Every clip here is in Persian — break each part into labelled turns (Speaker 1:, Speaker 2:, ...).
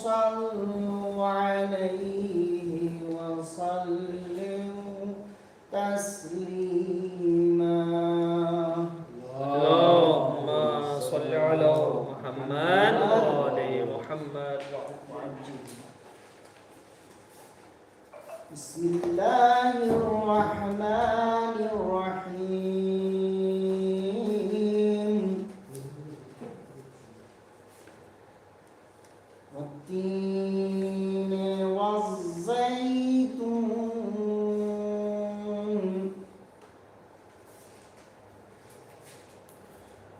Speaker 1: صلوا عليه وسلموا تسليما.
Speaker 2: اللهم صل على محمد وآل محمد.
Speaker 1: بسم الله الرحمن الرحيم. والتين والزيتون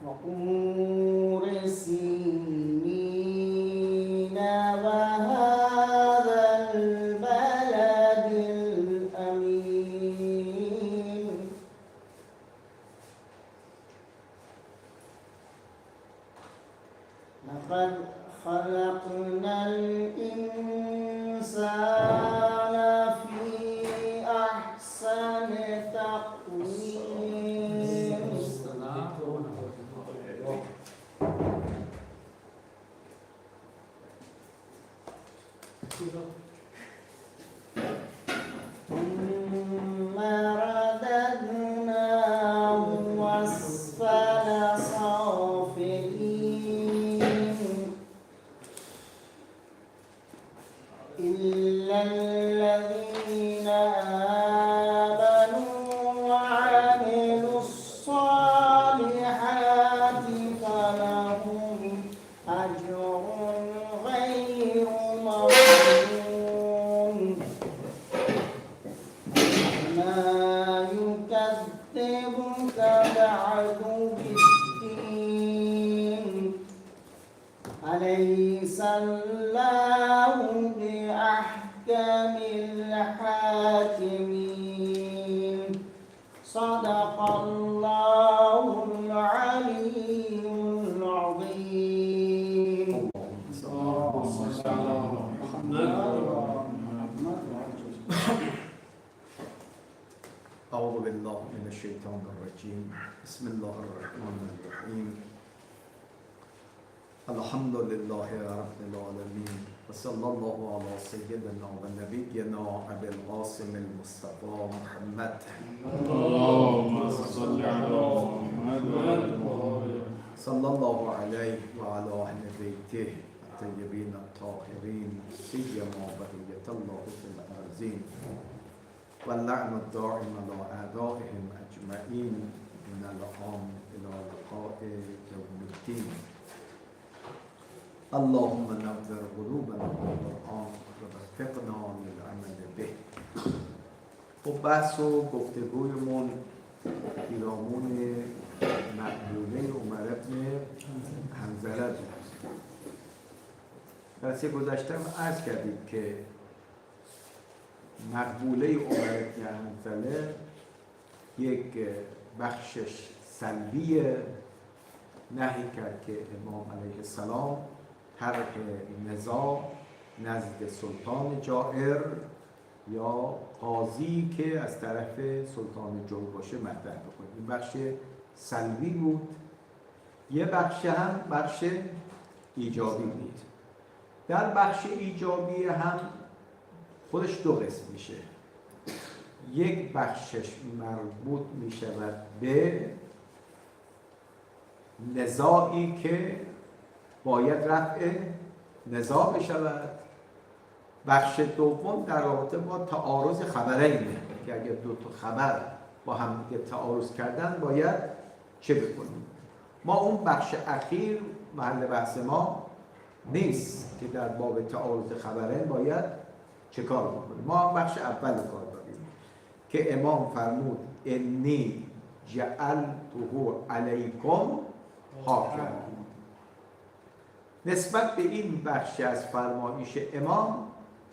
Speaker 1: وطور سينين وهذا البلد الأمين. لقد خلقنا الإنسان في أحسن تقويم. ثم رددناه أسفل سافلين إلا الذين آمنوا وعملوا الصالحات فلهم أجر غير ممنون. ما يكذبك بعد بالدين أليس الله بأحكم الحاكمين. صدق الله العلي العظيم.
Speaker 3: أعوذ بالله من الشيطان الرجيم. بسم الله الرحمن الرحيم. الحمد لله رب العالمين وصلى الله على سيدنا ونبينا أبي القاسم المصطفى محمد.
Speaker 4: اللهم صل على محمد
Speaker 3: صلى الله عليه وعلى أهل بيته الطيبين الطاهرين سيما بقية الله في الأرضين واللعن الدائم على أعدائهم أجمعين من الآن إلى لقاء يوم الدين. اللهم نور قلوبنا بالقرآن ووفقنا للعمل به. خب بحث و گفتگویمون پیرامون مقبوله عمر بن حنظله بود. درس گذشته عرض کردیم که مقبوله عمر بن حنظله یک بخشش سلبی نهی کرد که امام علیه السلام طرح نزاع نزد سلطان جائر یا قاضی که از طرف سلطان جور باشه مطرح بکنه. این بخش سلبی بود. یه بخش هم بخش ایجابی بود. در بخش ایجابی هم خودش دو قسم میشه. یک بخشش مربوط میشود به نزاعی که باید رفع نزاع بشود. بخش دوم در رابطه با تعارض خبرینه که اگر دو تا خبر با هم دیگه تعارض کردن باید چه بکنیم. ما اون بخش اخیر محل بحث ما نیست که در باب تعارض خبرین باید چه کار بکنیم. ما هم بخش اول کار داریم که امام فرمود انی جعلته علیکم حاکم. نسبت به این بخش از فرمایش امام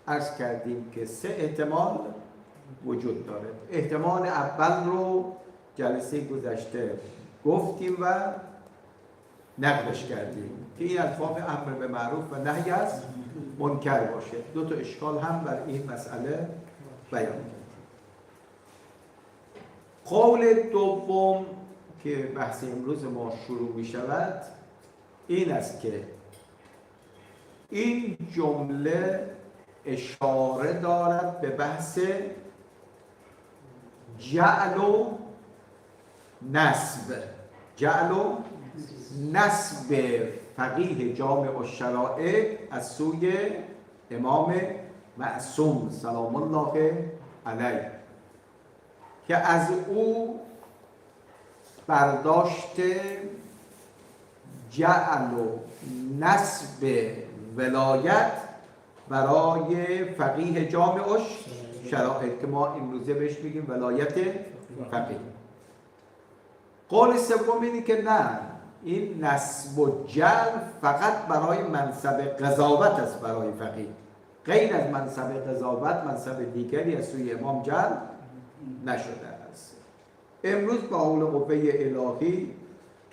Speaker 3: عرض کردیم که سه احتمال وجود داره. احتمال اول رو جلسه گذشته گفتیم و نقدش کردیم که این الفاظ امر به معروف و نهی از منکر باشه. دو تا اشکال هم بر این مسئله بیان کردیم. قول دوم که بحث امروز ما شروع می شود این است که این جمله اشاره دارد به بحث جعل و نسب. جعل و نسب فقیه جامع الشرائع از سوی امام معصوم سلام الله علیه که از او برداشت جعل و نسب ولایت برای فقیه جامع الشرائع که ما امروزه بهش میگیم ولایت فقیه. قول سوم اینه که نه، این نسب و جعل فقط برای منصب قضاوت است برای فقیه، غیر از منصب قضاوت منصب دیگری از سوی امام جعل نشده است. امروز با حول قوه الهی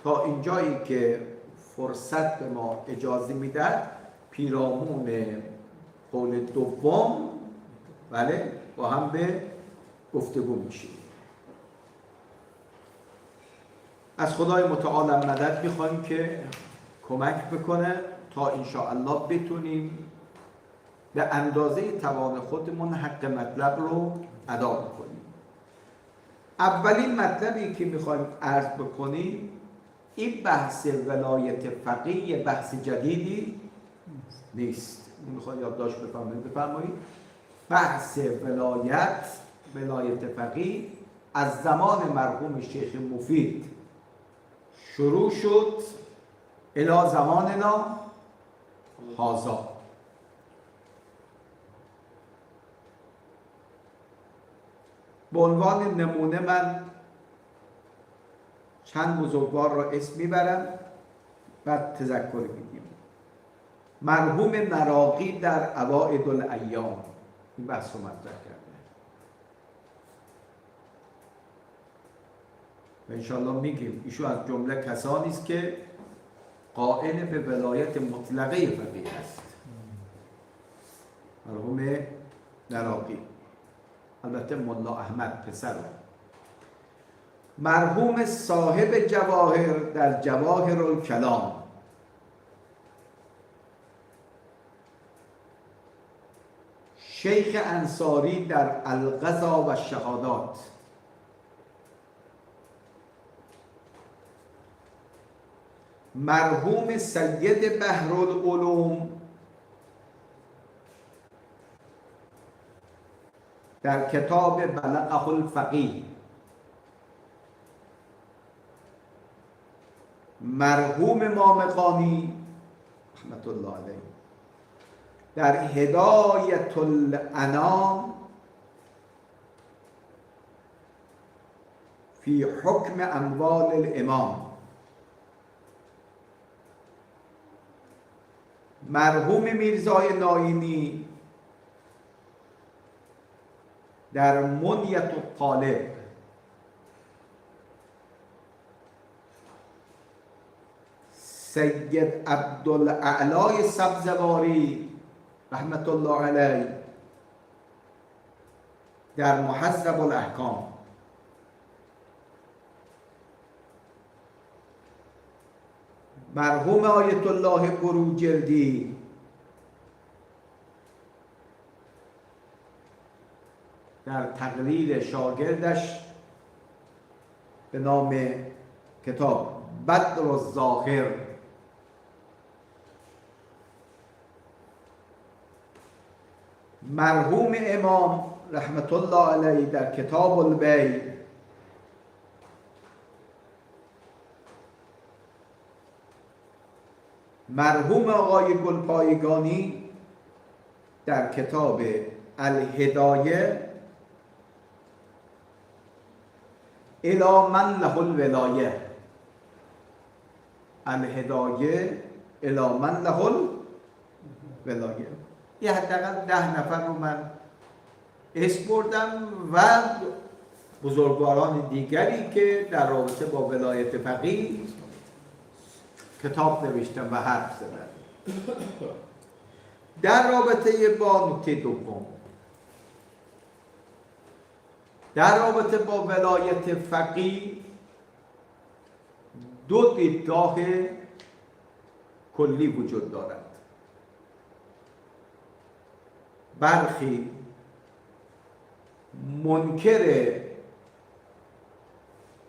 Speaker 3: تا اینجایی که فرصت به ما اجازه میدهد پیرامون قول دوم بله با هم به گفتگو میشیم. از خدای متعال مدد میخوایم که کمک بکنه تا انشاءالله بتونیم به اندازه توان خودمون حق مطلب رو ادا کنیم. اولین مطلبی که میخوایم عرض بکنیم این بحث ولایت فقیه بحث جدیدی نیست. میخوایم یادداشت بفرمایید. بحث ولایت فقیه از زمان مرحوم شیخ مفید شروع شد الی زماننا هذا. به عنوان نمونه من چند بزرگوار را اسم میبرم بعد تذکر میدیم. مرحوم نراقی در اوائد الایام این بحث رو مطرح کرده و انشاءالله میگیم ایشون از جمله کسانی است که قائل به ولایت مطلقه فقیه است. مرحوم نراقی، البته ملا احمد پسر. مرحوم صاحب جواهر در جواهر الکلام، شیخ انصاری در القضا و الشهادات، مرحوم سید بحرالعلوم در کتاب بلغه الفقیه، مرحوم مامقانی رحمت الله علیه در هدایت الانام فی حکم اموال الامام، مرحوم میرزای ناینی در منیت الطالب، سید عبدالاعلی سبزواری رحمت الله علیه در مهذب الاحکام، مرحوم آیت الله بروجردی در تقریر شاگردش به نام کتاب بدر الظاهر، مرحوم امام رحمت الله علیه در کتاب البیع، مرحوم آقای گلپایگانی در کتاب الهدایه الی من له الولایه، الهدایه الی من له الولایه. یه حداقل 10 نفر رو من اسم بردم و بزرگواران دیگری که در رابطه با ولایت فقیه کتاب نوشتن و حرف زدن. در رابطه با نکته دوم، در رابطه با ولایت فقیه دو دیدگاه کلی وجود دارد. برخی منکر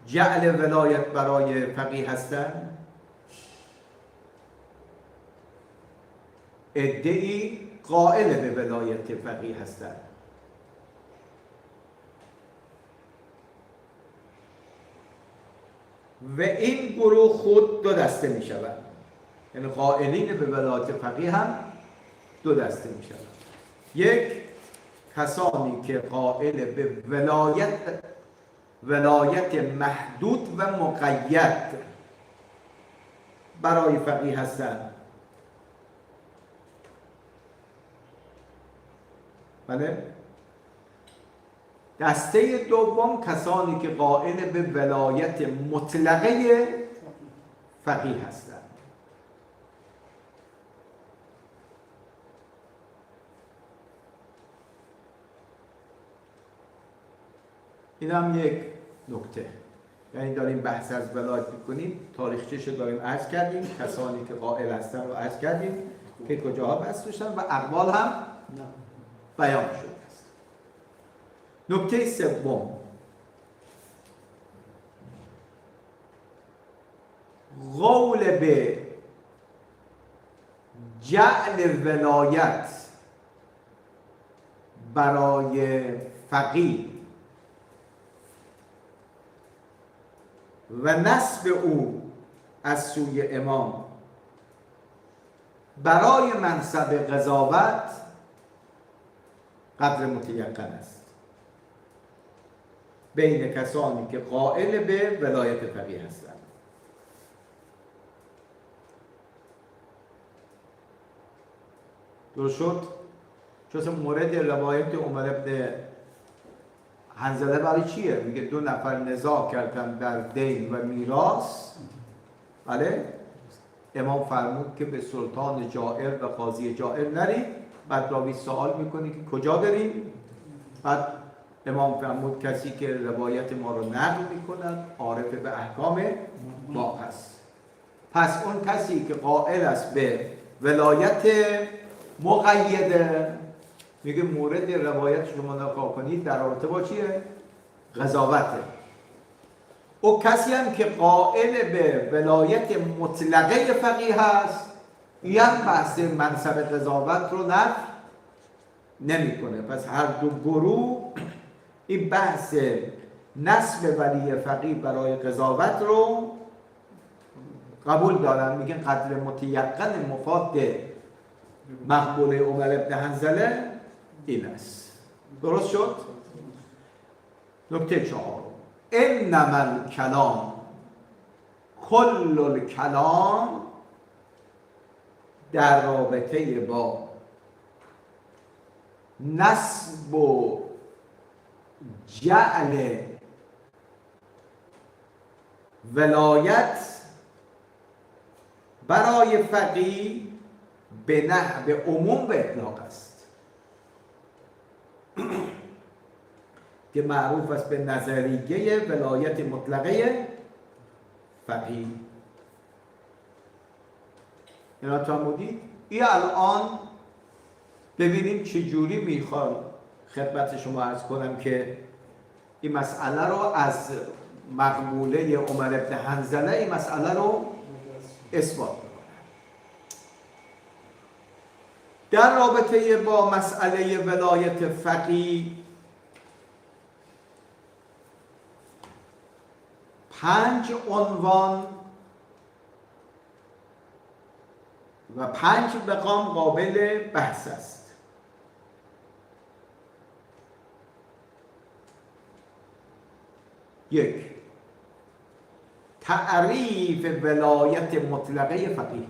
Speaker 3: جعل ولایت برای فقیه هستند، عده‌ای قائل به ولایت فقیه هستند. و این گروه خود دو دسته می شوند، یعنی قائلین به ولایت فقیه هم دو دسته می شوند. یک، کسانی که قائل به ولایت محدود و مقید برای فقیه هستند. بله؟ دسته دوم کسانی که قائل به ولایت مطلقه فقیه هستند. این هم یک نکته، یعنی داریم بحث از ولایت میکنیم، تاریخچه‌اش رو داریم عرض کردیم، کسانی که قائل هستن رو عرض کردیم که کجاها بحث داشتن و اقوال هم بیان شد. نکته سوم، قول به جعل ولایت برای فقیه و نسب او از سوی امام برای منصب قضاوت قدر متیقن است بین کسانی که قائل به ولایت فقیه هستند. درست شد؟ چون مورد روایت عمر بن حنظله برای چیه؟ میگه 2 نفر نزاع کردن در دین و میراث. بله؟ امام فرمود که به سلطان جائر و قاضی جائر نرید. بعد راوی سوال میکنه که کجا بریم؟ بعد امام فرمود کسی که روایت ما رو نقل میکند عارف به احکام ما هست. پس اون کسی که قائل است به ولایت مقیده، میگه مورد روایت شما نگاه کنید در رابطه با چیه؟ قضاوته. او کسی هم که قائل به ولایت مطلقه فقیه هست، این بحث منصب قضاوت رو نفی نمیکنه. پس هر دو گروه این بحث نسب ولی فقیه برای قضاوت رو قبول دارن، میگن قدر متیقن مفاد مقبوله عمر بن حنظله این است. درست شد؟ نکته 4، انما الکلام کل الکلام در رابطه با نسب و جعل ولایت برای فقیه به نحو عموم به اطلاق است که معروف است به نظریه ولایت مطلقه فقیه. اینا فرمودید. این الان ببینیم چجوری میخوام خدمت شما عرض کنم که این مسئله رو از مقبوله عمر بن حنظله این مسئله رو اثبات کنم. در رابطه با مسئله ولایت فقیه 5 عنوان و 5 مقام قابل بحث است. یک، تعریف ولایت مطلقه فقیه.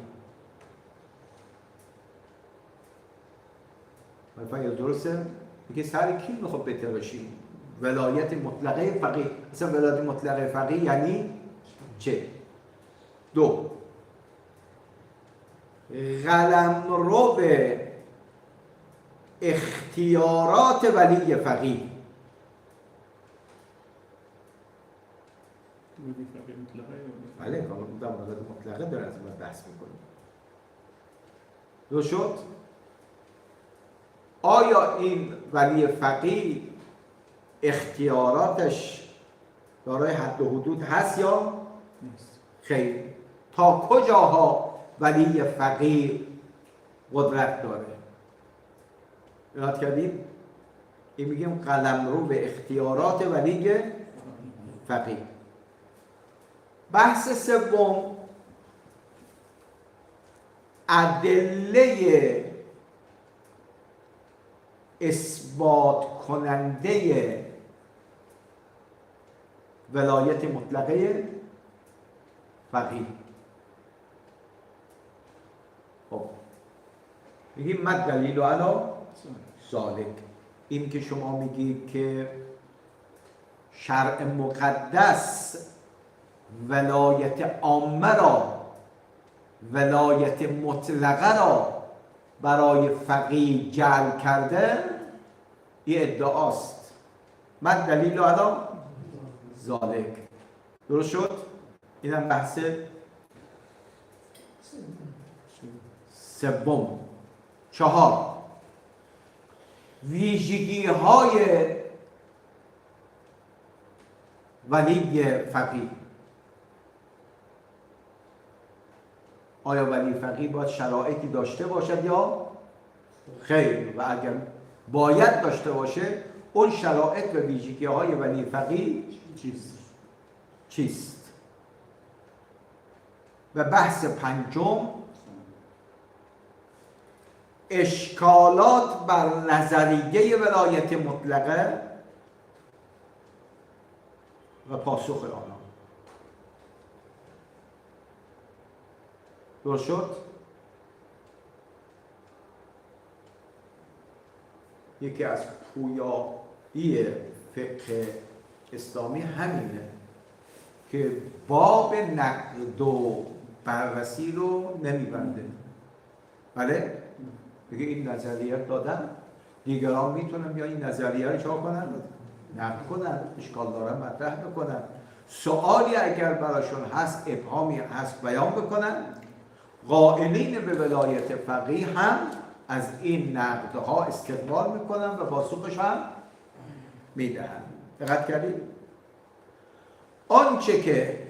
Speaker 3: فقیه درسته؟ میگه سر کی میخواد بتراشیم؟ ولایت مطلقه فقیه. اصلا ولایت مطلقه فقیه یعنی چه؟ 2، قلمرو به اختیارات ولی فقیه. بله، قانون در مورد مطلقه داره از من بحث میکنیم. درست شد؟ آیا این ولی فقیه اختیاراتش دارای حد و حدود هست یا
Speaker 4: نیست.
Speaker 3: خیر؟ تا کجاها ولی فقیه قدرت داره؟ یاد کردید؟ این میگیم قلمرو به اختیارات ولی فقیه. بحث سوم ادله اثبات کننده ولایت مطلقه فقیه. خب میگیم مد دلیل علی ذالک. این که شما میگید که شرع مقدس ولایت عامه را، ولایت مطلقه را برای فقیه جعل کرده، این ادعاست. مد دلیل علی ذالک. درست شد؟ اینم بحث سوم. 4 ویژگی های ولی فقیه. آیا ولی فقیه باید شرایطی داشته باشد یا خیر؟ و اگر باید داشته باشه، اون شرایط و ویژگی های ولی فقیه چیست؟ و بحث 5 اشکالات بر نظریه ولایت مطلقه و پاسخ آنها. درست شد؟ یکی از پویایی فقه اسلامی همینه که باب نقد و بررسی رو نمیبنده. بله؟ بگه این نظریه دادن، دیگران میتونن یا این نظریه رو چا کنن؟ نقد کنن، اشکال دارن مطرح بکنن، سوالی اگر براشون هست، ابهامی هست بیان بکنن. قائلین به ولایت فقیه هم از این نقدها استقبال میکنن و پاسخش هم میدهن. دقت کردید؟ آنچه که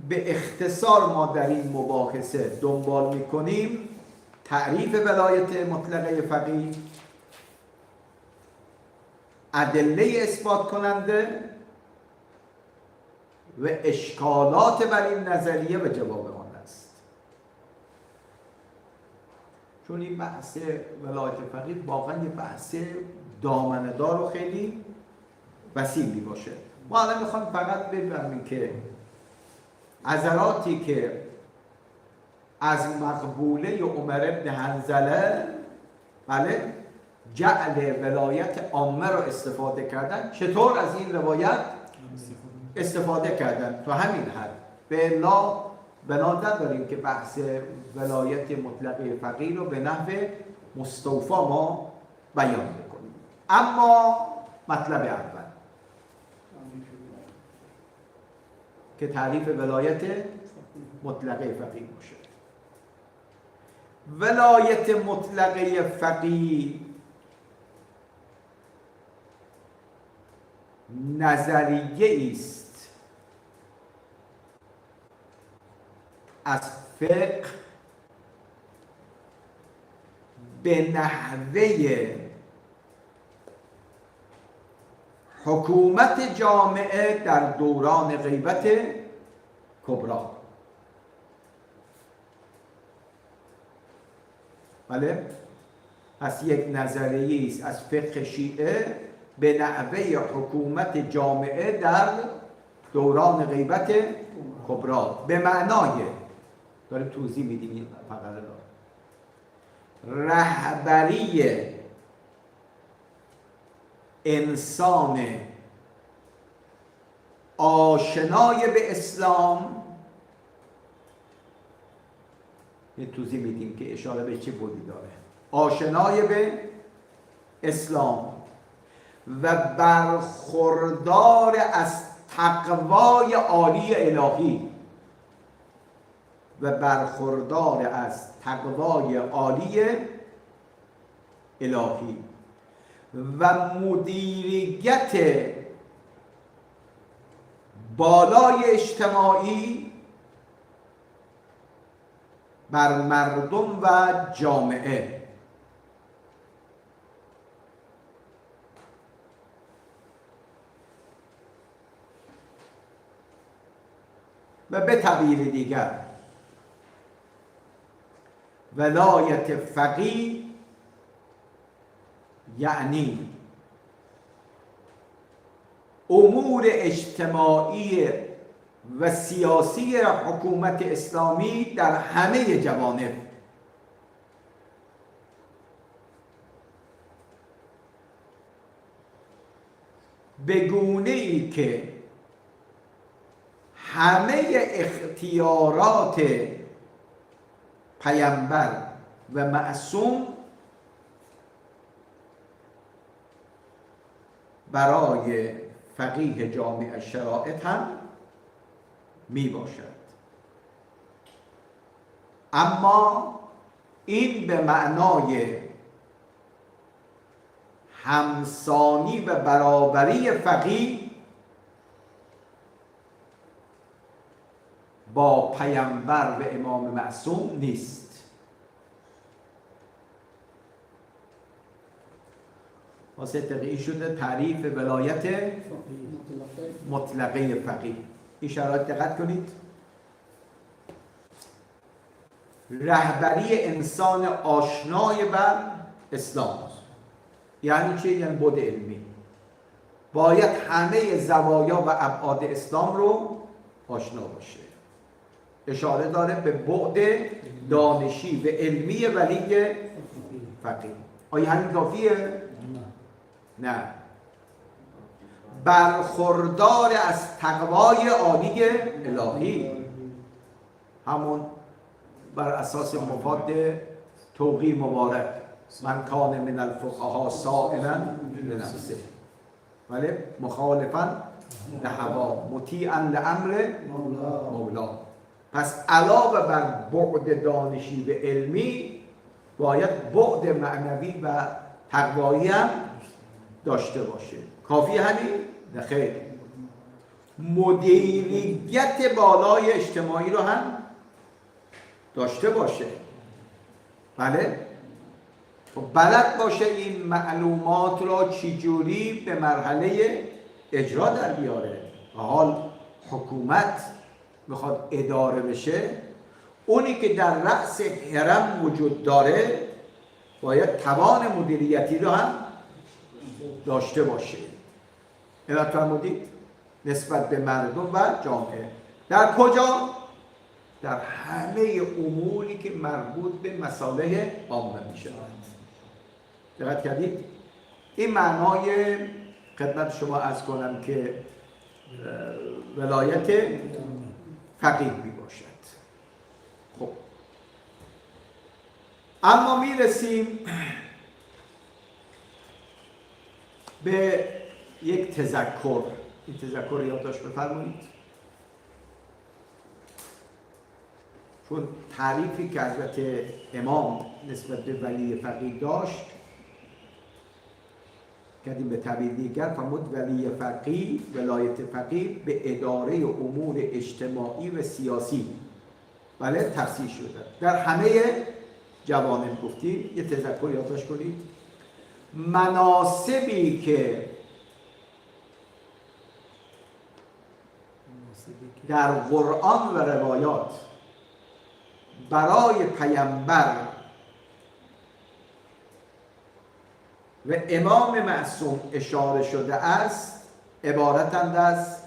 Speaker 3: به اختصار ما در این مباحثه دنبال میکنیم تعریف ولایت مطلقه فقیه، ادله اثبات کننده و اشکالات بر این نظریه و جواب آن است. چون این بحث ولایت فقیه واقعا یه بحث دامنه‌دار و خیلی وسیع باشه. ما الان میخوام فقط بفهمیم که عذراتی که از مقبوله عمر بن حنظله بله جعل ولایت عامه را استفاده کردن، چطور از این روایت استفاده کردن تا همین حد. به الا بنا نداریم که بحث ولایت مطلقه فقیه رو به نحو مستوفی ما بیان بکنیم. اما مطلب اول که تعریف ولایت مطلقه فقیه باشه. ولایت مطلقه فقیه نظریه است از فقه به نحوه حکومت جامعه در دوران غیبت کبرا. بله؟ پس یک نظریه است از فقه شیعه به نحوه حکومت جامعه در دوران غیبت کبرا. به معنای داریم توضیح میدیم این فقره را، رهبری انسان آشنای به اسلام. یه توضیح میدیم که اشاره به چه بودی داره. آشنای به اسلام و برخوردار از تقوای عالی الهی و برخوردار از تقوای عالی الهی. و مدیریت بالای اجتماعی بر مردم و جامعه. و به تعبیر دیگر ولایت فقیه یعنی امور اجتماعی و سیاسی حکومت اسلامی در همه جوانب به گونه‌ای که همه اختیارات پیامبر و معصوم برای فقیه جامع شرایط هم می باشد. اما این به معنای همسانی و برابری فقیه با پیامبر و امام معصوم نیست. واسه دقیقی شده تعریف ولایت مطلقه فقیه. این شرایط دقت کنید. رهبری انسان آشنای بر اسلام. یعنی چی؟ یعنی بود علمی. باید همه زوایا و ابعاد اسلام رو آشنا باشه. اشاره داره به بعد دانشی و علمی ولی فقیه. آیا همین کافیه؟ نه. برخوردار از تقوای عالی الهی، همون بر اساس مفاد توقی مبارک من کان من الفقهاء سائلا لنفسه ولی مخالفا لهوا مطیعا لامر مولا. پس علاوه بر بعد دانشی و علمی باید بعد معنوی و تقوایی هم داشته باشه. کافی همین؟ نه خیر. مدیریت بالای اجتماعی رو هم داشته باشه. بله؟ بلد باشه این معلومات را چجوری به مرحله اجرا در بیاره. حال حکومت میخواد اداره بشه، اونی که در رأس حرم وجود داره باید توان مدیریتی رو هم داشته باشه. اینو فرمودید نسبت به مردم و جامعه. در کجا؟ در همه اموری که مربوط به مصالح عامه میشه. دقت کردید؟ این معنای خدمت شما عرض کنم که ولایت فقیه می باشد. خب اما میرسیم به یک تذکر. این تذکر یادداشت بفرمایید. چون تعریفی که حضرت امام نسبت به ولی فقیه داشت کردیم به تعبیر دیگر فرمود ولی فقیه ولایت فقیه به اداره امور اجتماعی و سیاسی بله تفسیر شده در همه جوانب. گفتیم یه تذکر یادداشت کنید. مناسبی که در قرآن و روایات برای پیامبر و امام معصوم اشاره شده است عبارتند از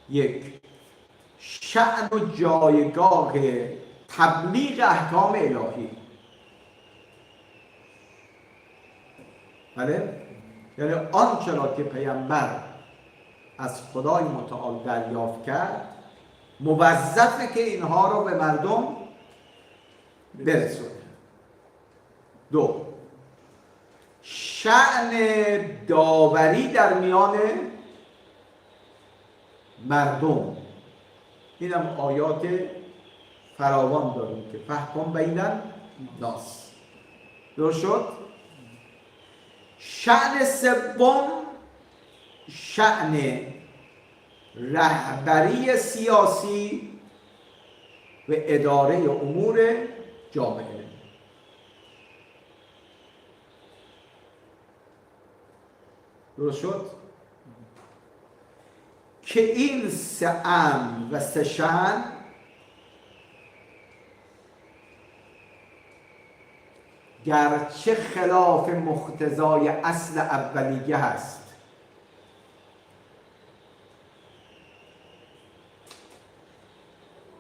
Speaker 3: یک، شأن و جایگاه تبلیغ احکام الهی. بله؟ یعنی آنچه را که پیامبر از خدای متعال دریافت کرد موظفه که اینها را به مردم برسونه. دو، شأن داوری در میان مردم. اینم آیات فراوان داریم که فحکم بین الناس. درست شد؟ شأن سوم شأن رهبری سیاسی و اداره امور جامعه. درست شد؟ که این سه امر و سه شأن گرچه خلاف مقتضای اصل اولیه هست،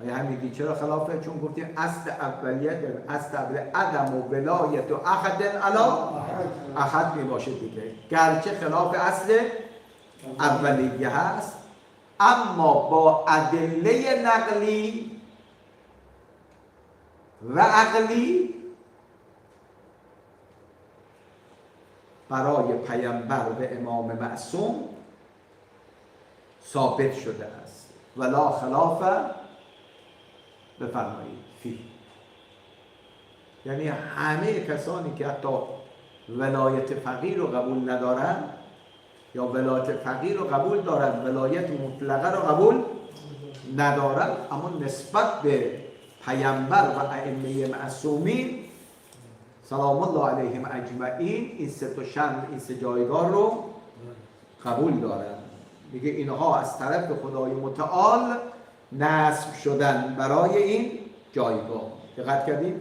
Speaker 3: آیا همین چرا خلافه؟ چون گفتیم اصل اولیه در اصل اولیه عدم و ولایت و احد علا احد می باشه دیگه، گرچه خلاف اصل اولیه هست اما با ادله نقلی و عقلی برای پیامبر و امام معصوم ثابت شده است. ولا خلاف بفرمایید فی، یعنی همه کسانی که حتی ولایت فقیه رو قبول ندارن یا ولایت فقیه رو قبول دارن ولایت مطلقه رو قبول ندارن، اما نسبت به پیامبر و ائمه معصومین سلام الله علیهم اجمعین این سه تا شأن، این سه جایگاه رو قبول دارن. میگه اینها از طرف خدای متعال نصب شدن برای این جایگاه. دقت کردید؟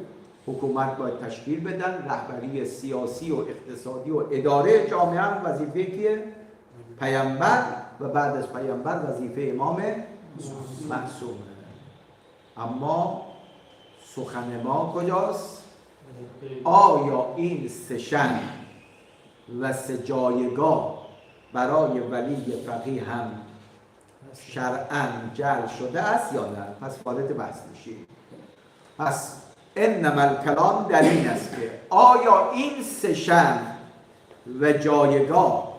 Speaker 3: حکومت باید تشکیل بدن، رهبری سیاسی و اقتصادی و اداره جامعه هم وظیفه که پیامبر و بعد از پیامبر وظیفه امام معصوم. اما سخن ما کجاست؟ آیا این سه شأن و سه جایگاه برای ولی فقیه هم شرعاً جعل شده است یا نه؟ پس وارد بحث میشیم. پس انما الکلام در این است که آیا این سه شأن و جایگاه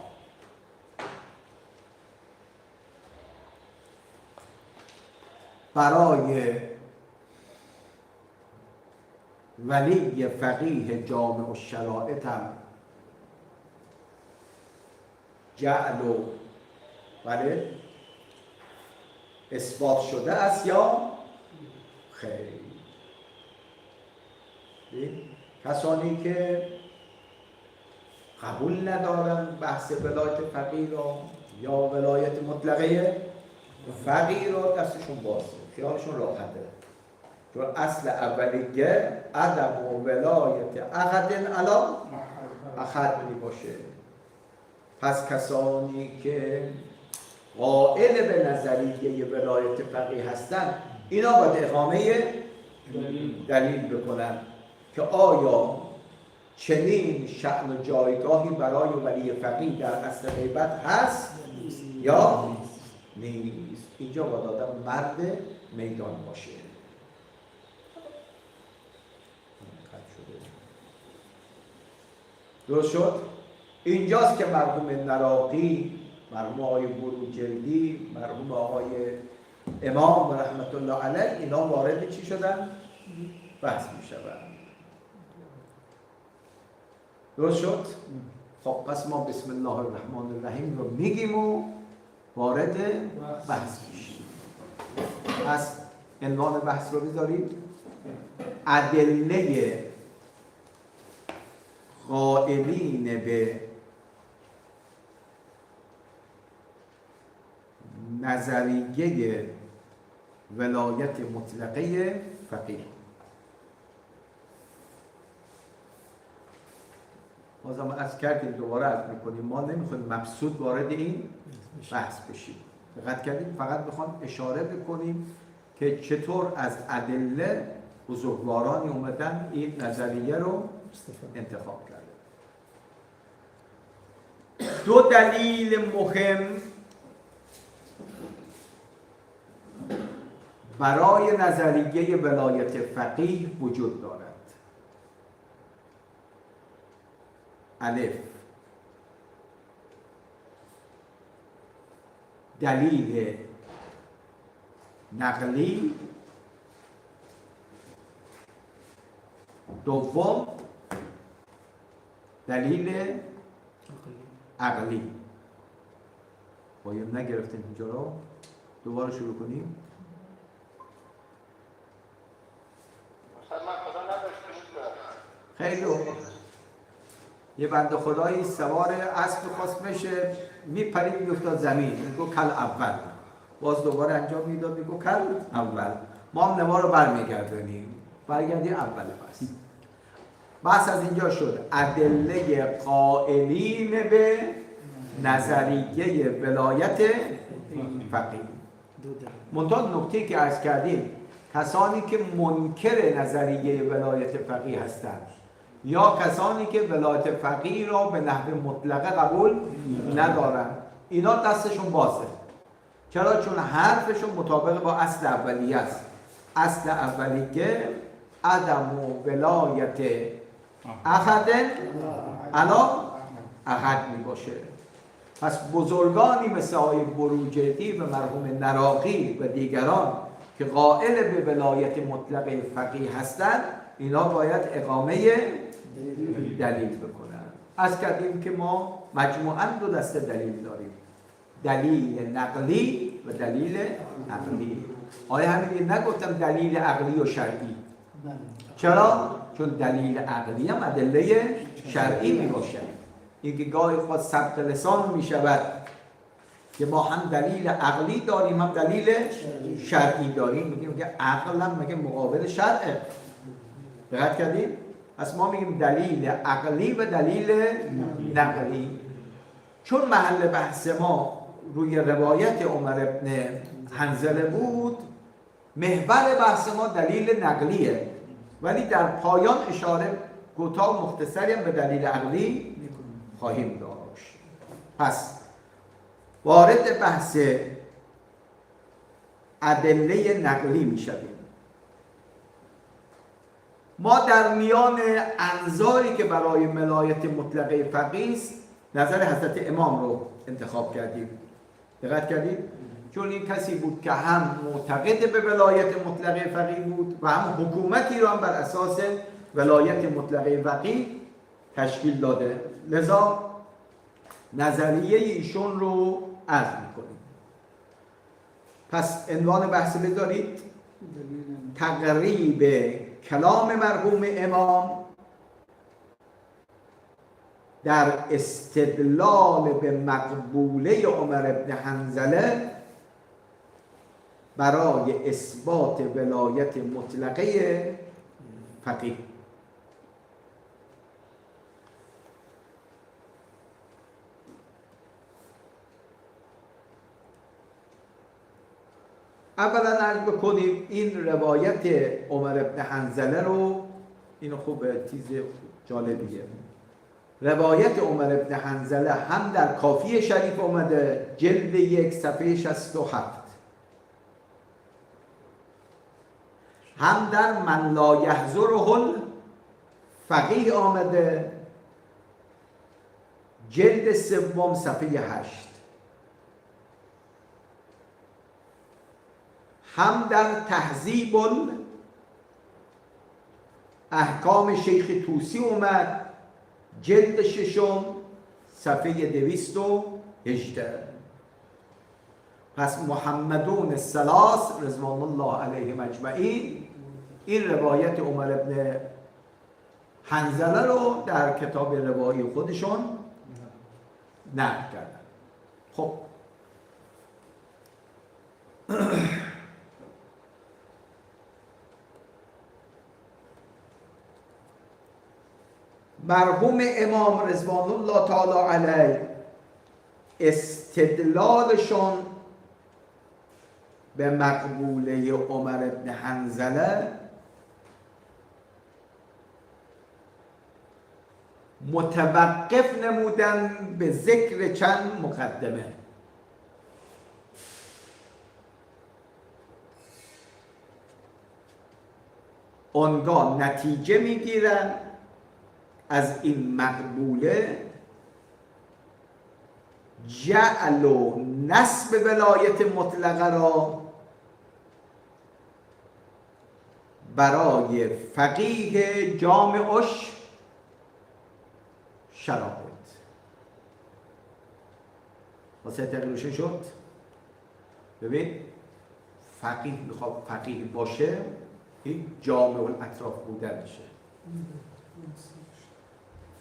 Speaker 3: برای ولی فقیه جامع و شرائط هم جعل و بله اثبات شده است یا خیر؟ کسانی که قبول ندارن بحث ولایت فقیه را یا ولایت مطلقه فقیه را دستشون بازه، خیالشون راحته، چون اصل اولیه عدم و ولایت احد علا احد می باشه. پس کسانی که قائل به نظریه ولایت فقیه هستن اینا باید اقامه دلیل بکنن که آیا چنین شأن و جایگاهی برای ولی فقیه در اصل غیبت هست یا نیست. اینجا باید آدم مرد میدان باشه. درست شد؟ اینجاست که مرحوم نراقی، مرحوم آقای بروجردی، مرحوم آقای امام رحمت الله علیه اینا وارد چی شدن؟ بحث می شدن. درست شد؟ خب پس ما بسم الله الرحمن الرحیم رو میگیم و وارد بحث میشیم. پس عنوان بحث رو بذارید ادله قائلین به نظریه ولایت مطلقه فقیه. بازم از کردیم دوباره عرض میکنیم ما نمیخوایم مبسوط وارد این بحث بشیم. دقت کردیم فقط میخوام اشاره بکنیم که چطور از ادله بزرگوارانی اومدن این نظریه رو انتخاب کرده. دو دلیل مهم برای نظریه ولایت فقیه وجود دارد. الف، دلیل نقلی دوم دلیل عقلی. باید نگرفتیم اینجا رو، دوباره شروع کنیم. خیلی یه بنده خدایی سوار اسب خواست بشه، میپرید میافتاد زمین، میگو کل اول، باز دوباره انجام میداد، میگو کل اول. ما هم نما رو برمیگردونیم، برگردیم اول. بس از اینجا شد ادله قائلین به نظریه ولایت فقیه. منتها نکته که عرض کردیم، کسانی که منکر نظریه ولایت فقیه هستند یا کسانی که ولایت فقیه را به نحو مطلقه قبول ندارند، اینا دستشون بازه. چرا؟ چون حرفشون مطابق با اصل اولیه است. اصل اولیه عدم ولایت احد علی احد می باشه. پس بزرگانی مثل آقای بروجردی و مرحوم نراقی و دیگران که قائل به ولایت مطلقه فقیه هستند، اینا باید اقامه دلیل بکنن. از کردیم که ما مجموعاً دو دسته دلیل داریم، دلیل نقلی و دلیل عقلی. آیا همین نگفتم دلیل عقلی و شرعی؟ چرا؟ چون دلیل عقلی هم ادله شرعی می باشه. اینکه گاهی خود سبق لسان می شود که ما هم دلیل عقلی داریم هم دلیل شرعی داریم. میگیم که عقل هم مگه مقابل شرعه؟ دقت کردیم؟ پس ما میگیم دلیل عقلی و دلیل نقلی. چون محل بحث ما روی روایت عمر ابن حنظله بود، محور بحث ما دلیل نقلیه، ولی در پایان اشاره کوتاه مختصری هم به دلیل عقلی خواهیم داشت. پس وارد بحث ادله نقلی می شویم. ما در میان انظاری که برای ولایت مطلقه فقیه است، نظر حضرت امام رو انتخاب کردیم. دقت کردید؟ چون این کسی بود که هم معتقد به ولایت مطلقه فقیه بود و هم حکومتی رو هم بر اساس ولایت مطلقه فقیه تشکیل داده. لذا نظریه ایشون رو عرض می‌کنیم. پس عنوان بحث بذارید تقریب کلام مرحوم امام در استدلال به مقبوله عمر ابن حنظله برای اثبات ولایت مطلقه فقیه. اولا عرض بکنیم این روایت عمر ابن حنظله رو، اینو خوب چیز جالبیه، روایت عمر ابن حنظله هم در کافی شریف اومده جلد 1 صفحه 67، هم در من لا یحضره الفقیه آمده جلد 3 صفحه 8، هم در تهذیب احکام شیخ طوسی اومد جلد 6 صفحه 218. پس محمدون الثلاث رضوان الله علیهم اجمعین این روایت عمر ابن حنظله رو در کتاب روایی خودشون نقل کردن. خب مرحوم امام رضوان الله تعالی علیه استدلالشون به مقبوله عمر ابن حنظله متوقف نمودن به ذکر چند مقدمه. آنگاه نتیجه میگیرن از این مقبوله جعل و نسب ولایت مطلقه را برای فقیه جامعش شرایط. واسه تقریبشون شد. ببین فقیه میخواد فقیه باشه، این جامع الاطراف بودنشه.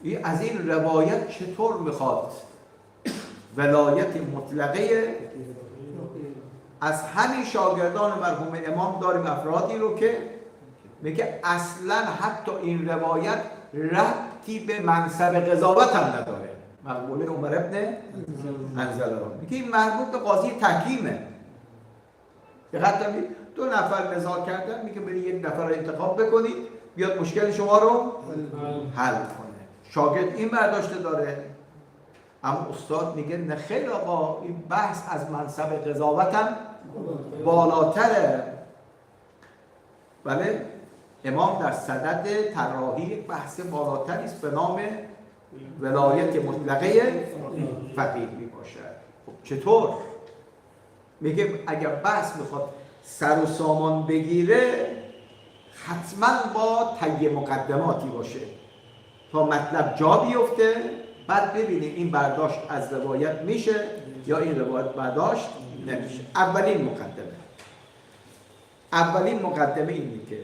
Speaker 3: این از این روایت چطور میخواد ولایت مطلقه از همین شاگردان مرحوم امام داریم افرادی رو که میگه اصلا حتی این روایت ربطی به منصب قضاوت هم نداره. مقبوله عمر ابن انزله میگه این مربوط به قاضی تحکیمه. دقت کنید 2 نفر نزاع کردن، میگه برید 1 نفر رو انتخاب بکنید بیاد مشکل شما رو حل کنه. شاگرد این برداشته داره، اما استاد میگه نه خیر آقا، این بحث از منصب قضاوت هم بالاتره. بله امام در صدد طراحی بحث بالاتری است به نام ولایت مطلقه فقیه می باشد. خب چطور؟ میگه اگر بحث میخواد سر و سامان بگیره حتما با طی مقدماتی باشه تا مطلب جا بیفته، بعد ببینیم این برداشت از روایت میشه یا این روایت برداشت نمیشه. اولین مقدمه اینه که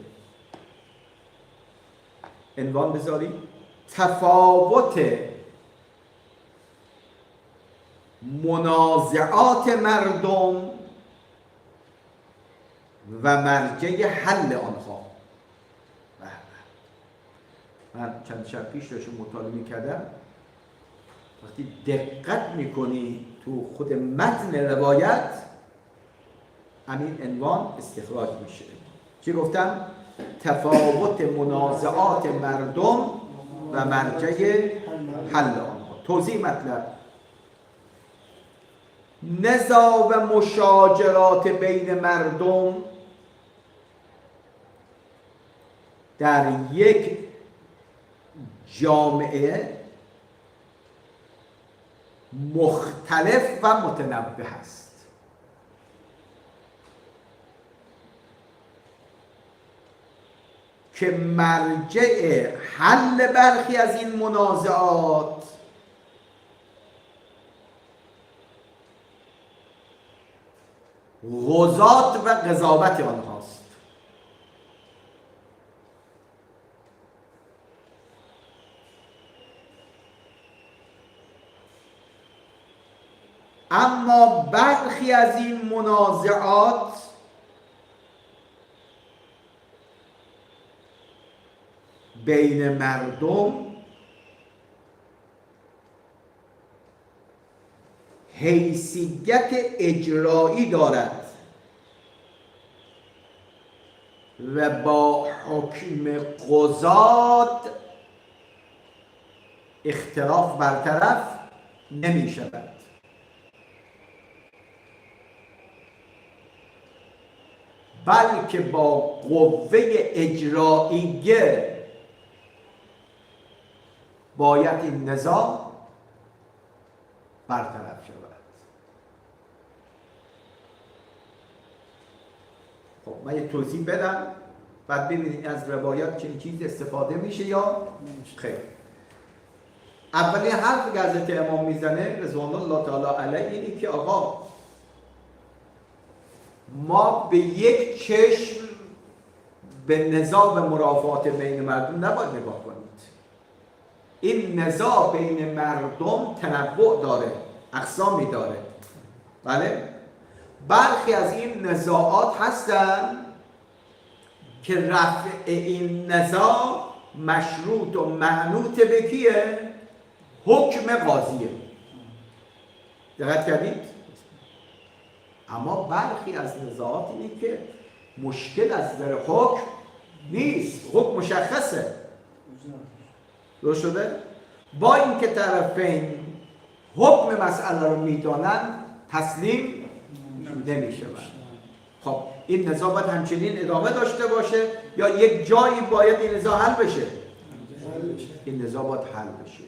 Speaker 3: عنوان بذاریم تفاوت منازعات مردم و مرجع حل آنها. من چند شب پیش داشتم مطالعه می‌کردم، وقتی دقت می‌کنی تو خود متن روایت همین عنوان استخراج میشه. چی گفتم؟ تفاوت منازعات مردم و مرجع حل آنها. توضیح مطلب: نزاع و مشاجرات بین مردم در یک جامعه مختلف و متنوع است. که مرجع حل برخی از این منازعات قضات و قضاوت آنهاست. اما برخی از این منازعات بین مردم حیثیت اجرایی دارد و با حکم قضات اختلاف برطرف نمی شود. بلکه با قوه اجراییه باید این نزاع برطرف شود. خب من یک توضیح بدم بعد ببینید از روایات چنین چیز استفاده میشه یا خیر. اولین حرف که حضرت امام میزنه رضوان الله تعالی علیه اینه که آقا ما به یک چشم به نزاع و مرافعات بین مردم نباید نگاه کنید. این نزاع بین مردم تنوع داره، اقسامی داره. بله؟ برخی از این نزاعات هستن که رفع این نزاع مشروط و معنوط به کیه؟ حکم قاضیه. دقت کردید؟ اما برخی از نزاعات اینه که مشکل از نظر حکم نیست، حکم مشخصه. درست شده؟ با اینکه طرفین حکم مسئله رو میدانن تسلیم نمیشه. خب این نزاع باید همچنین ادامه داشته باشه یا یک جایی باید این نزاع حل بشه؟ این نزاع باید حل بشه.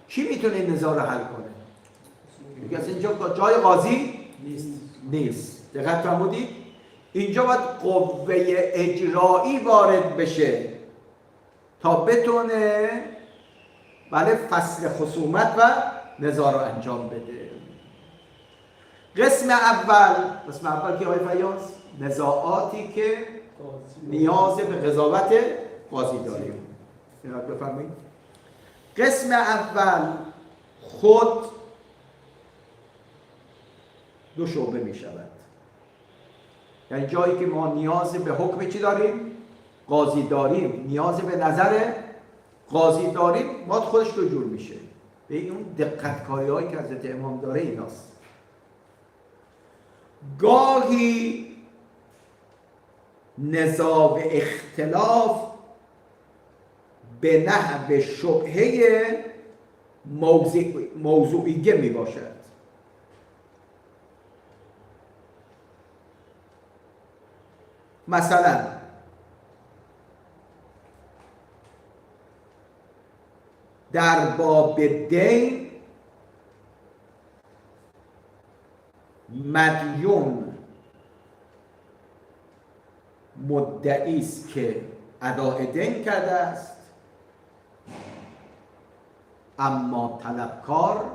Speaker 3: کی میتونه این نزاع رو حل کنه؟ میگه از اینجا جای قاضی نیست. دقت فرمودید؟ اینجا باید قوه اجرایی وارد بشه تا بتونه بله فصل خصومت و نزاع رو انجام بده. قسم اول که آقای فیاض نزاعاتی که نیاز به قضاوت قاضی داریم. اینا بفرمایید. قسم اول خود دو شعبه می شود. یعنی جایی که ما نیاز به حکم چی داریم؟ قاضی داریم، نیاز به نظر قاضی داریم، ما خودش دو جور میشه. به اون دقت کاری هایی که حضرت امام داره ایناست. گاهی نزاع و اختلاف به نحو شبهه موضوعیه می باشد. مثلا در باب دین مدیون مدعی است که اداء دین کرده است، اما طلبکار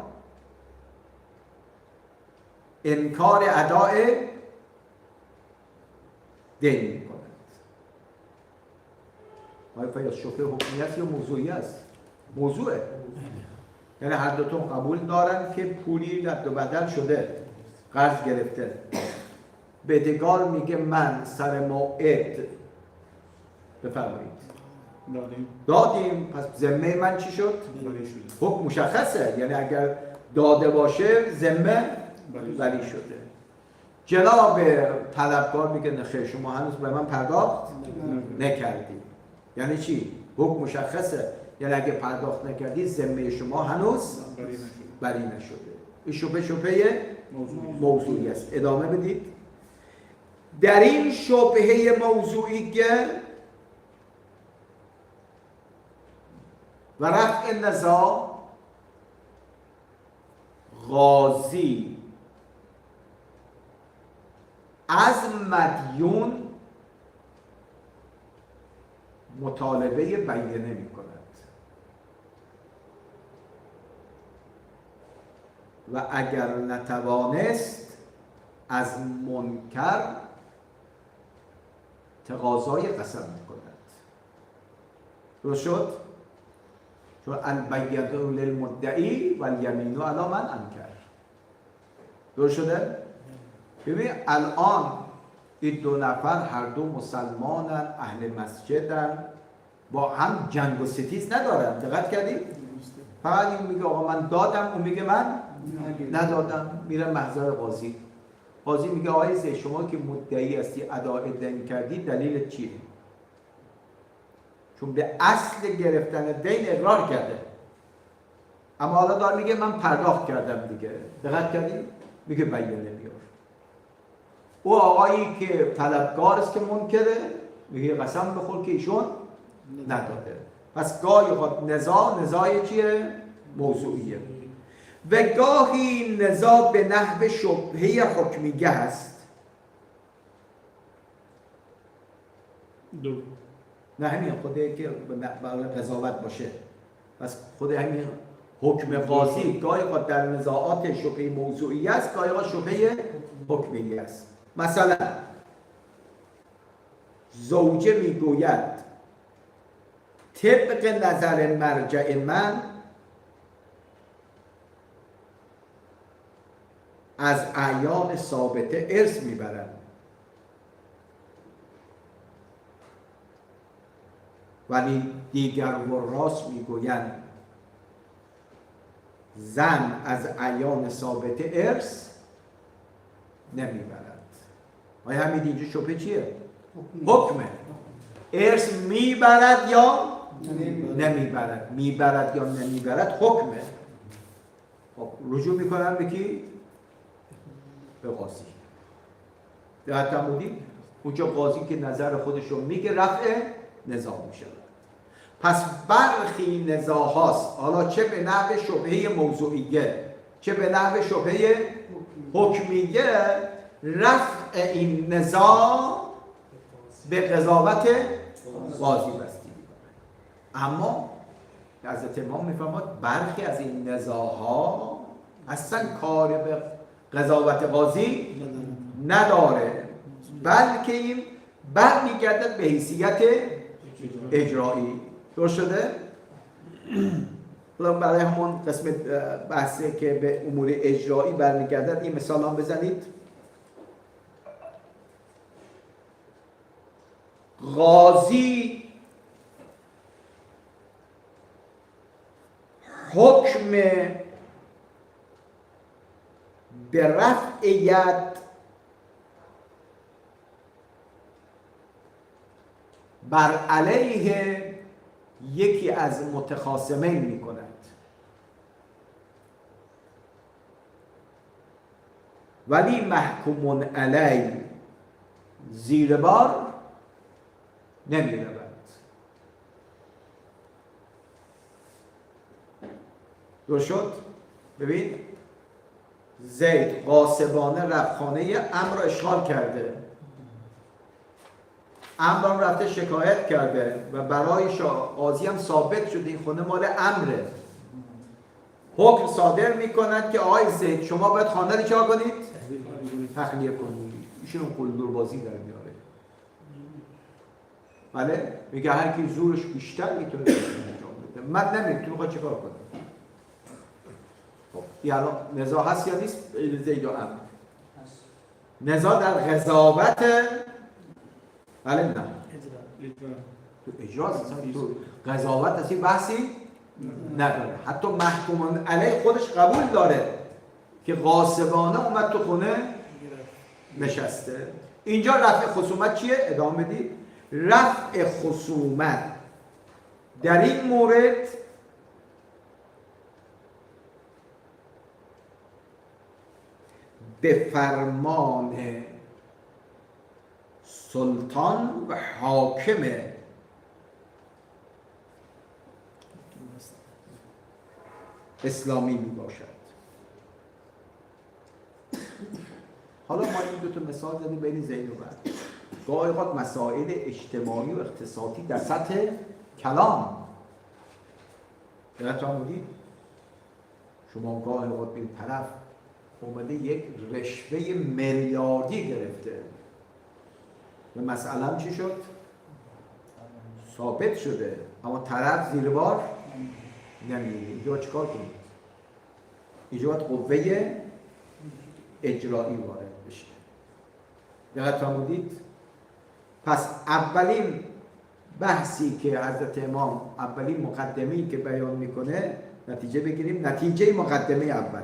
Speaker 3: انکار اداء دین می کند. آیا فیاض شبهه حکمی است یا موضوعی است؟ موضوعه. یعنی هر دوتون قبول دارن که پولی رد و بدل شده، قرض گرفته، بدهکار میگه من سر موعد بفرمایید دادیم، پس ذمه من چی شد؟ حکم مشخصه، یعنی اگر داده باشه ذمه بری شده. جناب طلبکار میگه نخیر شما هنوز به من پرداخت نکردید. یعنی چی؟ حکم مشخصه، یعنی اگه پرداخت نکردید ذمه شما هنوز بری نشده. این شبهه موضوعی است. ادامه بدید. در این شبهه موضوعی که و رفع نزاع قاضی از مدیون مطالبه بیانه می کند و اگر نتوانست از منکر تقاضای قسم می کند. درست شد؟ چون البیعة للمدعی و الیمین علی من انکر. درست شده؟ ببین الان این دو نفر هر دو مسلمانن، اهل مسجدن، با هم جنگ و ستیز ندارن. دقت کردید؟ فقط این میگه آقا من دادم، اون میگه من ندادم. میره محضر قاضی. قاضی میگه آقای زید شما که مدعی هستی اداء دین کردی، دلیل چیه؟ چون به اصل گرفتن دین اقرار کرده، اما حالا دار میگه من پرداخت کردم دیگه. دقت کردید؟ میگه بیانه بیار. او آقایی که طلبکار است که منکره میگه قسم بخور که ایشون نداده. پس گاهی خود نزاع چیه؟ موضوعیه. و گاهی نزاع به نحو شبهه حکمیه هست. نه همین خوده که برای قضاوت باشه. پس خود همین حکم قاضی گاهی خود در نزاعات شبهه موضوعی است، گاهی خود شبهه حکمیه است. مثلا زوجه میگوید طبق نظر مرجع من از اعیان ثابته ارث میبرند ولی دیگر وراث میگویند زن از اعیان ثابته ارث نمیبرد. آیا همین اینجا شبهه چیه؟ حکمه. ارث میبرد یا نمیبرد، میبرد یا نمیبرد حکمه. خب رجوع میکنن به کی؟ به قاضی. دقت فرمودید؟ اونجا قاضی که نظر خودش رو میگه رفع نزاع میشه. پس برخی نزاع هاست، حالا چه به نحو شبهه موضوعیه چه به نحو شبهه حکمیه، رفع رفع این نزاع به قضاوت قاضی بستگی داره. اما حضرت امام میفرماد برخی از این نزاع‌ها اصلا کار به قضاوت قاضی نداره، بلکه این برمیگردد به حیثیت اجرایی. درست شده؟ برای همون قسم بحثی که به امور اجرایی برمیگردد این مثال هم بزنید. قاضی حکم به رفع ید بر علیه یکی از متخاصمین می کند. ولی محکوم علی زیر بار نمی رود. درست شد؟ ببین زید غاصبانه رفت خانه عمرو را اشغال کرده، عمرو هم رفته شکایت کرده و برای قاضی هم ثابت شده این خونه مال عمره. حکم صادر میکنند که آقای زید شما باید خانه رو چه کنید؟ تخلیه کنید. ایشون قلدر بازی در میاره. بله؟ میگه هر کی زورش بیشتر میتونه انجام بده. من نمیدونم تو میخواد چیکار کنه. خب این الان نزاع هست یا نیست زید و عمرو؟ نزاع در قضاوت بله نه تو اجراز تو قضاوت اصلا بحثی نداره. حتی محکوم علیه خودش قبول داره که غاصبانه اومد تو خونه نشسته. اینجا رفع خصومت چیه؟ ادامه بدید. رفع خصومت در این مورد به فرمان سلطان و حاکم اسلامی می باشد. حالا ما این دو تا مثال زدیم بین زید و بعد. گاهی اوقات مسائل اجتماعی و اقتصادی در سطح کلام یادتون بودید شما گاهی اوقات این طرف اومده یک رشوه میلیاردی گرفته و مسئله هم چی شد؟ ثابت شده اما طرف زیر بار نمیره. اینجا چیکار کنید؟ اینجا باید قوه اجرایی وارد بشه. دقت فرمودید؟ پس اولین بحثی که حضرت امام اولین مقدمه‌ای که بیان میکنه نتیجه بگیریم. نتیجه مقدمه اول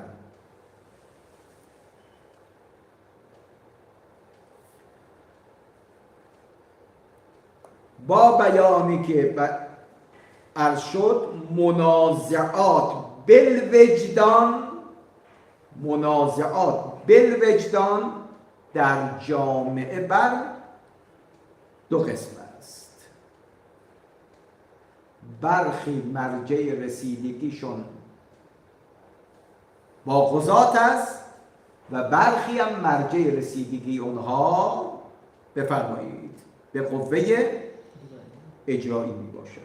Speaker 3: با بیانی که عرض شد منازعات بالوجدان در جامعه بر دو قسم است. برخی مرجع رسیدگیشون با قضات است و برخی هم مرجع رسیدگی اونها بفرمایید به قوه اجرایی می باشد.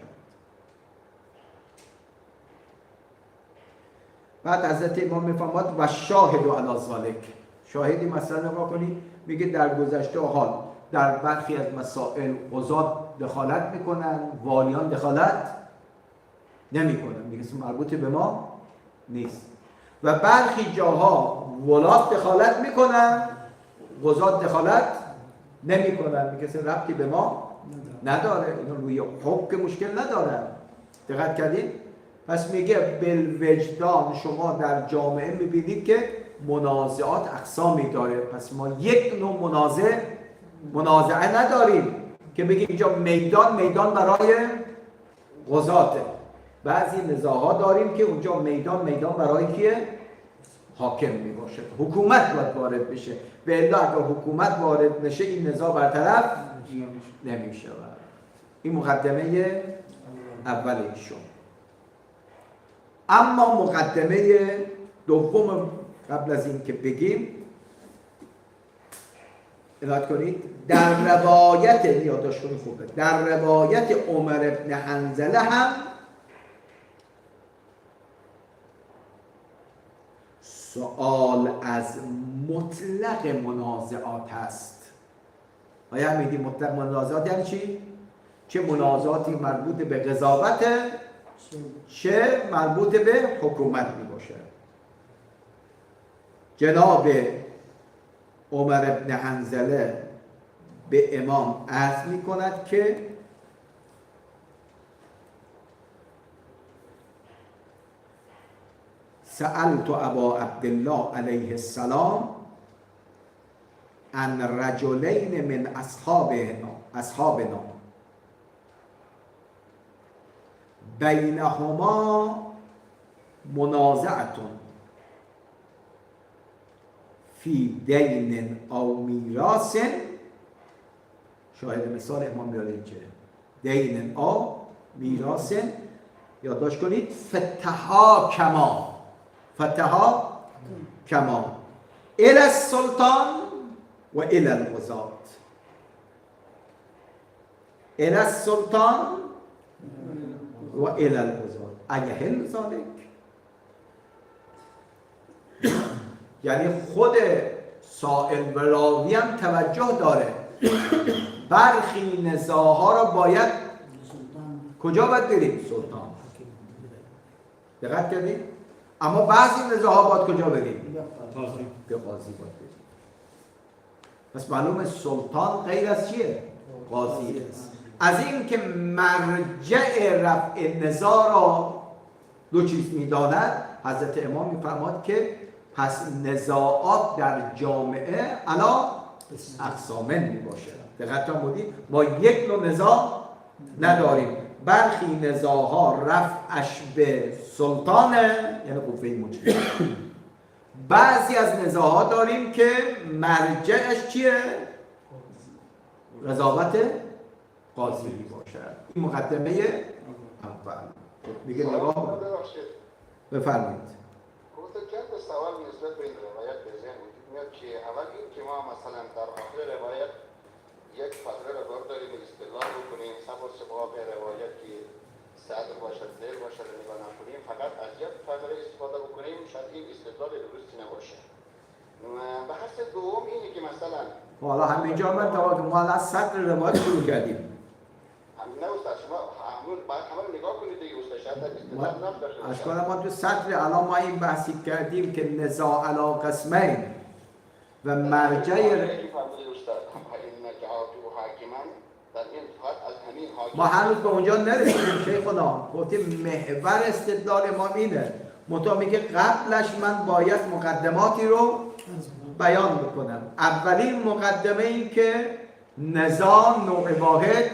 Speaker 3: بعد حضرت امام میفرماد و شاهد و علی ذالک. شاهدی مثلا نگاه کنید میگه در گذشته حال در برخی از مسائل قضات دخالت میکنن، والیان دخالت نمیکنن، میگه مربوط به ما نیست. و برخی جاها ولات دخالت میکنن، قضات دخالت نمیکنن، میگه ربطی به ما نداره، اینا روی حکم مشکل ندارن. دقت کردید؟ پس میگه بالوجدان شما در جامعه میبینید که منازعات اقسامی داره. پس ما یک نوع منازعه نداریم که بگیم اینجا میدان برای قضاته. بعضی نزاعات داریم که اونجا میدان برای کیه؟ حاکم میباشه. حکومت باید وارد بشه. به الا اگر حکومت وارد نشه این نزاع برطرف نمیشه. این مقدمه اول ایشون. اما مقدمه دوم قبل از این که بگیم عنایت کنید در روایت یادداشت کنید خوبه، در روایت عمر ابن حنظله هم سؤال از مطلق منازعات هست. آیا میگی مطلق منازعات یعنی چی؟ چه منازعاتی مربوط به قضاوت چه مربوط به حکومت می باشه. جناب عمر ابن حنظله به امام عرض می کند که سألت ابا عبدالله علیه السلام عن رجلین من اصحابنا بینهما منازعتون فی دین او میراث. شاهد مثال امام بیاره اینجا دین او میراث. یادداشت کنید فتحا کما الی السلطان و الی القضات. الی السلطان و الی القضات ایهل ذالک. یعنی خود سائل و راوی هم توجه داره برخی نزاع‌ها را باید کجا باید بریم؟ سلطان. دقت کردید؟ اما بعضی نزاع‌ها باید کجا بریم؟ به قاضی باید بریم. پس معلومه سلطان غیر از چیه؟ قاضی است. از این که مرجع رفع نزاع را دو چیز می‌داند، حضرت امام می‌فرماد که پس نزاعات در جامعه علا اقسامن میباشه. دقت فرمودید ما یک نوع نزاع نداریم. برخی نزاعها رفعش به سلطانه یعنی قوه مجریه. بعضی از نزاعها داریم که مرجعش چیه؟ قضاوت قاضی میباشه. این مقدمه اول. میگه نگاه بفرمایید.
Speaker 5: چند سوال نسبت به این روایت به ذهن وجود میاد که اول این که ما مثلا در آخر روایت یک فقره را برداریم استدلال بکنیم صف و سباق روایت که صدر باشد زیر باشد نگاه نکنیم فقط از یک فقره استفاده بکنیم شاید این استدلال درستی نباشه. بحث دوم اینه که مثلا
Speaker 3: حالا همینجا من ما از صدر روایت شروع کردیم.
Speaker 5: نه استاد شما همه رو نگاه کنید دیگه استاد شاید استدلال نداشته باشه.
Speaker 3: اشکال ما تو صدر الان ما این بحثی کردیم که نزاع علی قسمین و مرجع ما هنوز به اونجا نرسیدیم شیخ خدا. گفتیم محور استدلال ما اینه. منتها میگه قبلش من باید مقدماتی رو بیان بکنم. اولین مقدمه این که نزاع نوع واحد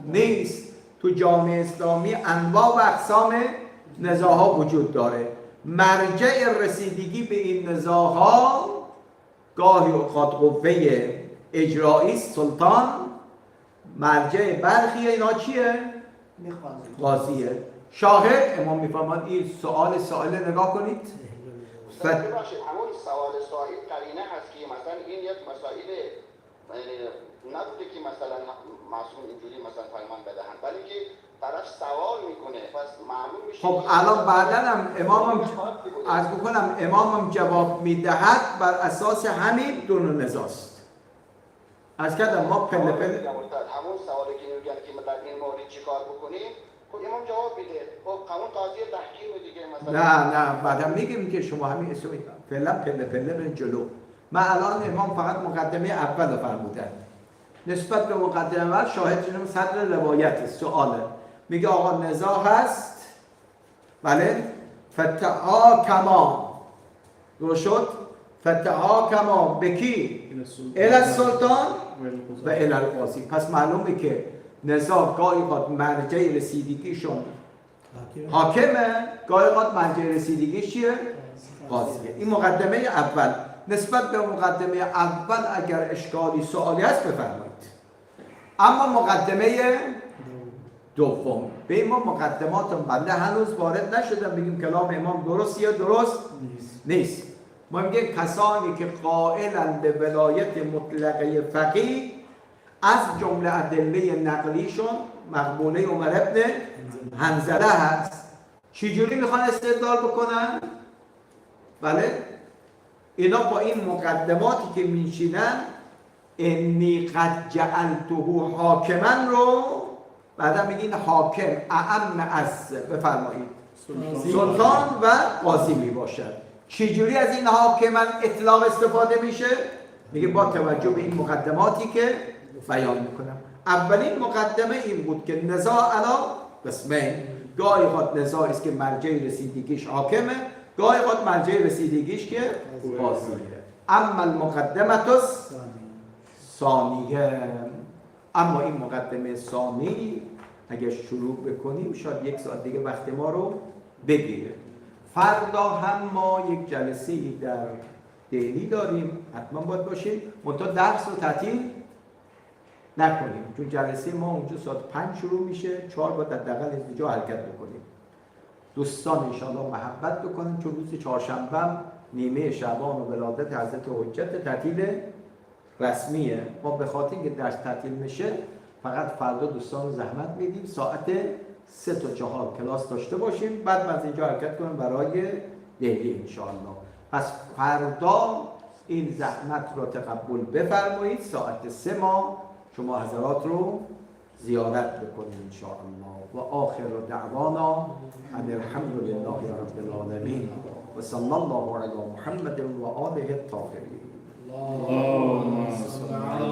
Speaker 3: نیست. تو جامعه اسلامی انواع و اقسام نزاع‌ها وجود داره. مرجع رسیدگی به این نزاع‌ها گاهی اوقات قوه اجرایی سلطان، مرجع برخی اینا چیه؟ قاضیه. شاهد امام میفرماد این سوال نگاه کنید.
Speaker 5: ببخشید همون سوال سائل قرینه هست که مثلا این یک مسائل نبوده که مثلا معصوم اینجوری مثلا فرمان بدهن ولی که طرف سوال میکنه پس معلوم میشه.
Speaker 3: خب الان بعداً هم امامم از بکنم امامم جواب میدهد بر اساس همین دو نوع نزاست. از کردم ما پله
Speaker 5: همون سوالی که میگن که ما در این مورد چیکار بکنیم خب امام جواب میده. خب قانون قاضی تحکیم دیگه مثلا
Speaker 3: نه بعدم میگیم که شما همین اسمی فعلا پله برین جلو. من الان امام فقط مقدمه اول فرمودن. نسبت به مقدمه اول شاهد شدیم صدر روایت سواله. میگه آقا نزاع هست بله فتحا کما رو شد فتحا کما به کی؟ الی السلطان و الی القاضی. پس معلومه که نزاع گاهی اوقات مرجع رسیدگیشون حاکمه گاهی اوقات مرجع رسیدگیش چیه؟ قاضیه. این مقدمه اول. نسبت به مقدمه اول اگر اشکالی سوالی هست بفرمایید. اما مقدمه دوم به ما مقدمات بنده هنوز وارد نشدم بگیم کلام امام درست یا درست نیست. ما میگیم کسانی که قائلند به ولایت مطلقه فقیه از جمله ادله نقلیشون مقبوله عمر ابن حنظله هست. چجوری میخوان استدلال بکنن؟ بله اینا با این مقدماتی که میشینن انی قد جعلته حاکما رو بعدا میگین حاکم اعم از بفرمایید سلطان و قاضی میباشد. چجوری از این حاکما اطلاق استفاده میشه؟ میگه با توجه به این مقدماتی که بیان میکنم. اولین مقدمه این بود که نزاع علا قسمین، گاهی خود نزاعی است که مرجع رسیدگیش حاکمه، گاهی خود مرجع رسیدگیش که قاضیه. اما المقدمه ثانیه، اما این مقدمه ثانی اگر شروع بکنیم شاید 1 ساعت دیگه وقت ما رو بگیره. فردا هم ما یک جلسه‌ای در دهلی داریم، حتما باید باشیم، منتها درس رو تعطیل نکنیم چون جلسه ما اونجا ساعت 5 شروع میشه، 4 باید حداقل اینجا حرکت بکنیم. دوستان انشاءالله محبت بکنن چون روز چهارشنبه نیمه شعبان و ولادت حضرت حجت تعطیل رسمیه. ما به خاطر اینکه درس تعطیل میشه فقط فردا دوستان رو زحمت میدیم ساعت 3 تا 4 کلاس داشته باشیم، بعد از اینجا حرکت کنیم برای دهلی انشاءالله. پس فردا این زحمت رو تقبل بفرمایید، ساعت 3 ما شما حضرات رو زیارت بکنید انشاءالله. و آخر دعوانا ان الحمد لله رب العالمین و صلی الله علی محمد و آله الطاهرین.
Speaker 4: اللهم صل على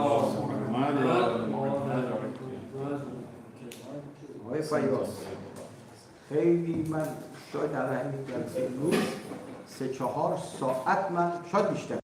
Speaker 4: محمد.
Speaker 3: آقای فیاض خیلی من شاید در همین جلسه روز 3-4 ساعت من شاید بیشتر